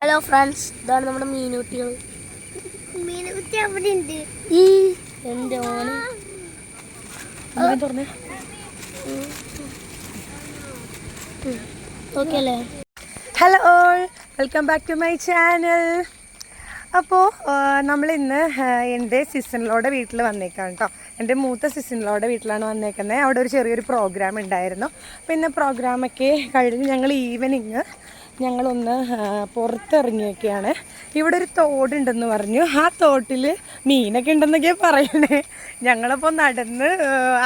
Hello friends, ഇതാണ് നമ്മുടെ മീനുകുട്ടികൾ. മീനുകുട്ടി അവിടെ ഉണ്ട്. എൻ്റെ ഓന് തുറന്നേ. ഓക്കെ അല്ലേ? Hello all, welcome back to my channel. അപ്പോൾ നമ്മളിന്ന് എൻ്റെ സിസ്റ്ററിലോടെ വീട്ടിൽ വന്നേക്കാം കേട്ടോ. എൻ്റെ മൂത്ത സിസ്റ്ററിലോടെ വീട്ടിലാണ് വന്നേക്കുന്നത്. അവിടെ ഒരു ചെറിയൊരു പ്രോഗ്രാം ഉണ്ടായിരുന്നു. പിന്നെ പ്രോഗ്രാമൊക്കെ കഴിഞ്ഞ് ഞങ്ങൾ ഈവനിങ് ഞങ്ങളൊന്ന് പുറത്തിറങ്ങിയൊക്കെയാണ്. ഇവിടെ ഒരു തോടുണ്ടെന്ന് പറഞ്ഞു. ആ തോട്ടിൽ മീനൊക്കെ ഉണ്ടെന്നൊക്കെയാണ് പറയണേ. ഞങ്ങളപ്പോൾ നടന്ന്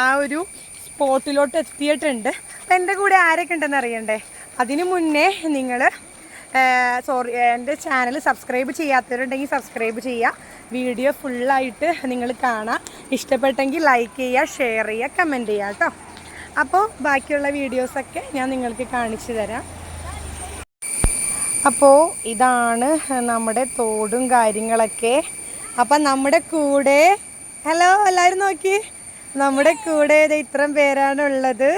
ആ ഒരു സ്പോട്ടിലോട്ട് എത്തിയിട്ടുണ്ട്. അപ്പം എൻ്റെ കൂടെ ആരൊക്കെ ഉണ്ടെന്ന് അറിയണ്ടേ? അതിനു മുന്നേ നിങ്ങൾ എൻ്റെ ചാനൽ സബ്സ്ക്രൈബ് ചെയ്യാത്തവരുണ്ടെങ്കിൽ സബ്സ്ക്രൈബ് ചെയ്യുക. വീഡിയോ ഫുള്ളായിട്ട് നിങ്ങൾ കാണാം. ഇഷ്ടപ്പെട്ടെങ്കിൽ ലൈക്ക് ചെയ്യുക, ഷെയർ ചെയ്യുക, കമൻറ്റ് ചെയ്യുക കേട്ടോ. അപ്പോൾ ബാക്കിയുള്ള വീഡിയോസൊക്കെ ഞാൻ നിങ്ങൾക്ക് കാണിച്ചു തരാം. അപ്പോൾ ഇതാണ് നമ്മുടെ തോടും കാര്യങ്ങളൊക്കെ. അപ്പം നമ്മുടെ കൂടെ ഹലോ എല്ലാവരും നോക്കി, നമ്മുടെ കൂടെ ഇത്രയും പേരാണുള്ളത്.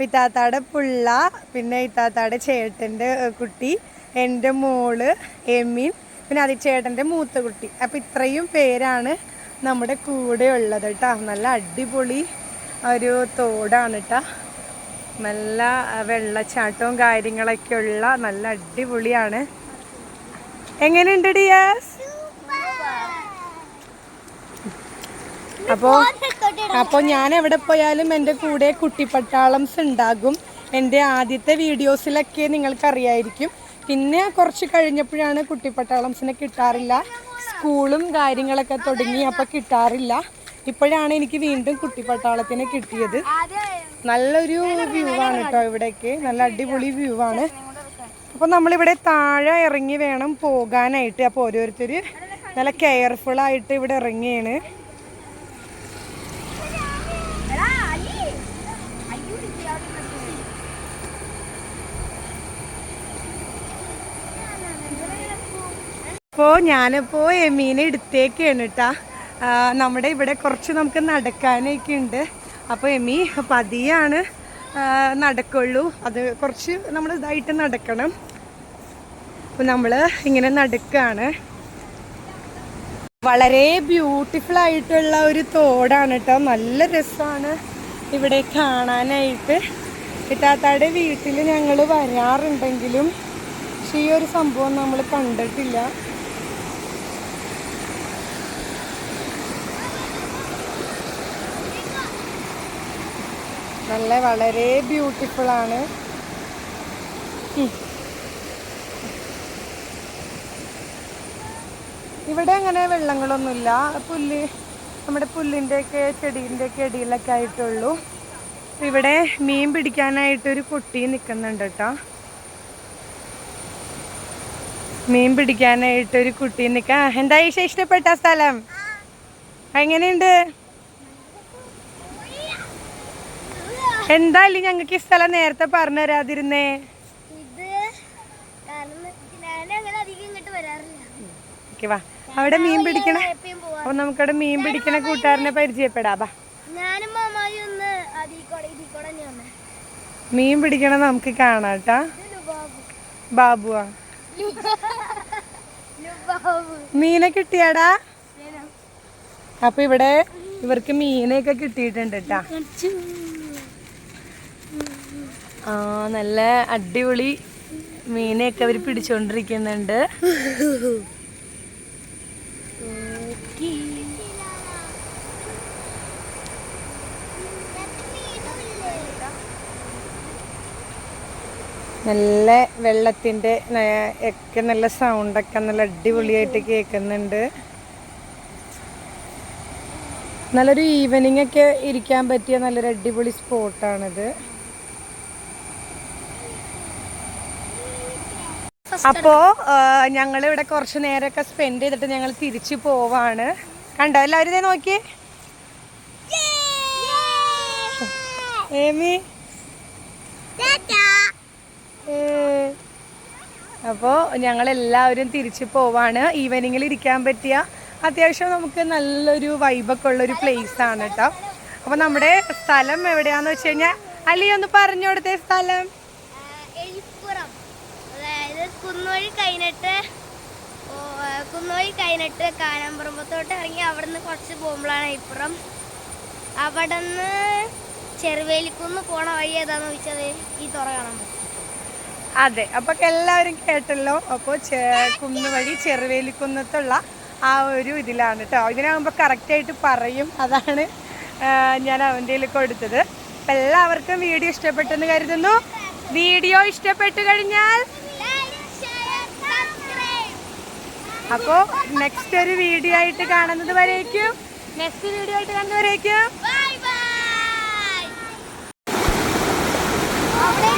ഇത്താത്താടെ പുള്ള, പിന്നെ ഇത്താത്താടെ ചേട്ടൻ്റെ കുട്ടി, എൻ്റെ മോള് എമീൻ, പിന്നെ അത് ചേട്ടൻ്റെ മൂത്ത കുട്ടി. അപ്പോൾ ഇത്രയും പേരാണ് നമ്മുടെ കൂടെ ഉള്ളത് കേട്ടോ. നല്ല അടിപൊളി ഒരു തോടാണ് കേട്ടോ. നല്ല വെള്ളച്ചാട്ടവും കാര്യങ്ങളൊക്കെ ഉള്ള നല്ല അടിപൊളിയാണ്. എങ്ങനെയുണ്ട് ഡിയാസ്? അപ്പോൾ ഞാൻ എവിടെ പോയാലും എൻ്റെ കൂടെ കുട്ടിപ്പട്ടാളംസ് ഉണ്ടാകും. എൻ്റെ ആദ്യത്തെ വീഡിയോസിലൊക്കെ നിങ്ങൾക്കറിയായിരിക്കും. പിന്നെ കുറച്ച് കഴിഞ്ഞപ്പോഴാണ് കുട്ടിപ്പട്ടാളംസിനെ കിട്ടാറില്ല. സ്കൂളും കാര്യങ്ങളൊക്കെ തുടങ്ങി, അപ്പോൾ കിട്ടാറില്ല. ഇപ്പോഴാണ് എനിക്ക് വീണ്ടും കുട്ടിപ്പട്ടാളത്തിനെ കിട്ടിയത്. നല്ലൊരു വ്യൂ ആണ് കേട്ടോ ഇവിടേക്ക്. നല്ല അടിപൊളി വ്യൂ ആണ്. അപ്പോൾ നമ്മളിവിടെ താഴെ ഇറങ്ങി വേണം പോകാനായിട്ട്. അപ്പോൾ ഓരോരുത്തർ നല്ല കെയർഫുള്ളായിട്ട് ഇവിടെ ഇറങ്ങിയാണ്. അപ്പോൾ ഞാനിപ്പോൾ എമീനെ എടുത്തേക്കാണ് കേട്ടോ. നമ്മുടെ ഇവിടെ കുറച്ച് നമുക്ക് നടക്കാനൊക്കെ ഉണ്ട്. അപ്പോൾ എമി പതിയാണ് നടക്കുള്ളൂ. അത് കുറച്ച് നമ്മൾ ഇതായിട്ട് നടക്കണം. അപ്പോൾ നമ്മൾ ഇങ്ങനെ നടക്കുകയാണ്. വളരെ ബ്യൂട്ടിഫുൾ ആയിട്ടുള്ള ഒരു തോടാണ് കേട്ടോ. നല്ല രസമാണ് ഇവിടെ കാണാനായിട്ട്. ഇത്താത്താടെ വീട്ടിൽ ഞങ്ങൾ വരാറുണ്ടെങ്കിലും പക്ഷേ ഈ ഒരു സംഭവം നമ്മൾ കണ്ടിട്ടില്ല. വളരെ ബ്യൂട്ടിഫുൾ ആണ്. ഇവിടെ അങ്ങനെ വെള്ളങ്ങളൊന്നുമില്ല. പുല്ല്, നമ്മുടെ പുല്ലിൻ്റെയൊക്കെ ചെടീൻ്റെയൊക്കെ ഇടയിലൊക്കെ ആയിട്ടുള്ളൂ. ഇവിടെ മീൻ പിടിക്കാനായിട്ടൊരു കുട്ടി നിൽക്കുന്നുണ്ട് കേട്ടോ. മീൻ പിടിക്കാനായിട്ടൊരു കുട്ടി നിൽക്കാം. എന്താ ഈശ ഇഷ്ടപ്പെട്ട സ്ഥലം? എങ്ങനെയുണ്ട്? എന്തായാലും ഞങ്ങൾക്ക് ഈ സ്ഥലം നേരത്തെ പറഞ്ഞു തരാതിരുന്നേ? വാ, അവിടെ മീൻ പിടിക്കണ. അപ്പൊ നമുക്കവിടെ മീൻ പിടിക്കണ കൂട്ടുകാരനെ പരിചയപ്പെടാം. മീൻ പിടിക്കണ നമുക്ക് കാണാട്ടാ. ബാബുവാ, മീനെ കിട്ടിയാടാ? അപ്പൊ ഇവിടെ ഇവർക്ക് മീനൊക്കെ കിട്ടിയിട്ടുണ്ട് കേട്ടാ. ആ, നല്ല അടിപൊളി മീനെയൊക്കെ അവർ പിടിച്ചോണ്ടിരിക്കുന്നുണ്ട്. നല്ല വെള്ളത്തിൻ്റെ ഒക്കെ നല്ല സൗണ്ടൊക്കെ നല്ല അടിപൊളിയായിട്ട് കേൾക്കുന്നുണ്ട്. നല്ലൊരു ഈവനിങ് ഒക്കെ ഇരിക്കാൻ പറ്റിയ നല്ലൊരു അടിപൊളി സ്പോട്ടാണിത്. അപ്പോൾ ഞങ്ങളിവിടെ കുറച്ച് നേരമൊക്കെ സ്പെൻഡ് ചെയ്തിട്ട് ഞങ്ങൾ തിരിച്ചു പോവാണ്. കണ്ടോ എല്ലാവരും ഇതേ നോക്കി. ഏമി അപ്പോൾ ഞങ്ങളെല്ലാവരും തിരിച്ചു പോവാണ്. ഈവനിങ്ങിൽ ഇരിക്കാൻ പറ്റിയ അത്യാവശ്യം നമുക്ക് നല്ലൊരു വൈബൊക്കെ ഉള്ളൊരു പ്ലേസ് ആണ് കേട്ടോ. അപ്പോൾ നമ്മുടെ സ്ഥലം എവിടെയാണെന്ന് വെച്ച് കഴിഞ്ഞാൽ അലി ഒന്ന് പറഞ്ഞു കൊടുത്തേ സ്ഥലം. എലിപ്പുറം, അതായത് കുന്നുവഴി കഴിഞ്ഞിട്ട് കാനാമ്പറമ്പത്തോട്ട് ഇറങ്ങി അവിടുന്ന് കുറച്ച് പോകുമ്പോഴാണ് ഇപ്പുറം. അവിടെ നിന്ന് ചെറുവേലിക്കുന്ന് പോണ വഴി ഏതാന്ന് ചോദിച്ചത് ഈ തുറ കാണാൻ പറ്റും. അതെ, അപ്പൊ എല്ലാവരും കേട്ടല്ലോ. അപ്പോൾ കുന്നുവഴി ചെറുവേലിക്കുന്നത്തുള്ള ആ ഒരു ഇതിലാണ് കേട്ടോ. ഇതിനാകുമ്പോൾ കറക്റ്റായിട്ട് പറയും. അതാണ് ഞാൻ അവൻ്റെ കൊടുത്തത്. അപ്പം എല്ലാവർക്കും വീഡിയോ ഇഷ്ടപ്പെട്ടെന്ന് കരുതുന്നു. വീഡിയോ ഇഷ്ടപ്പെട്ടു കഴിഞ്ഞാൽ അപ്പോൾ നെക്സ്റ്റ് ഒരു വീഡിയോ ആയിട്ട് കാണുന്നത് വരേക്കും അവിടെ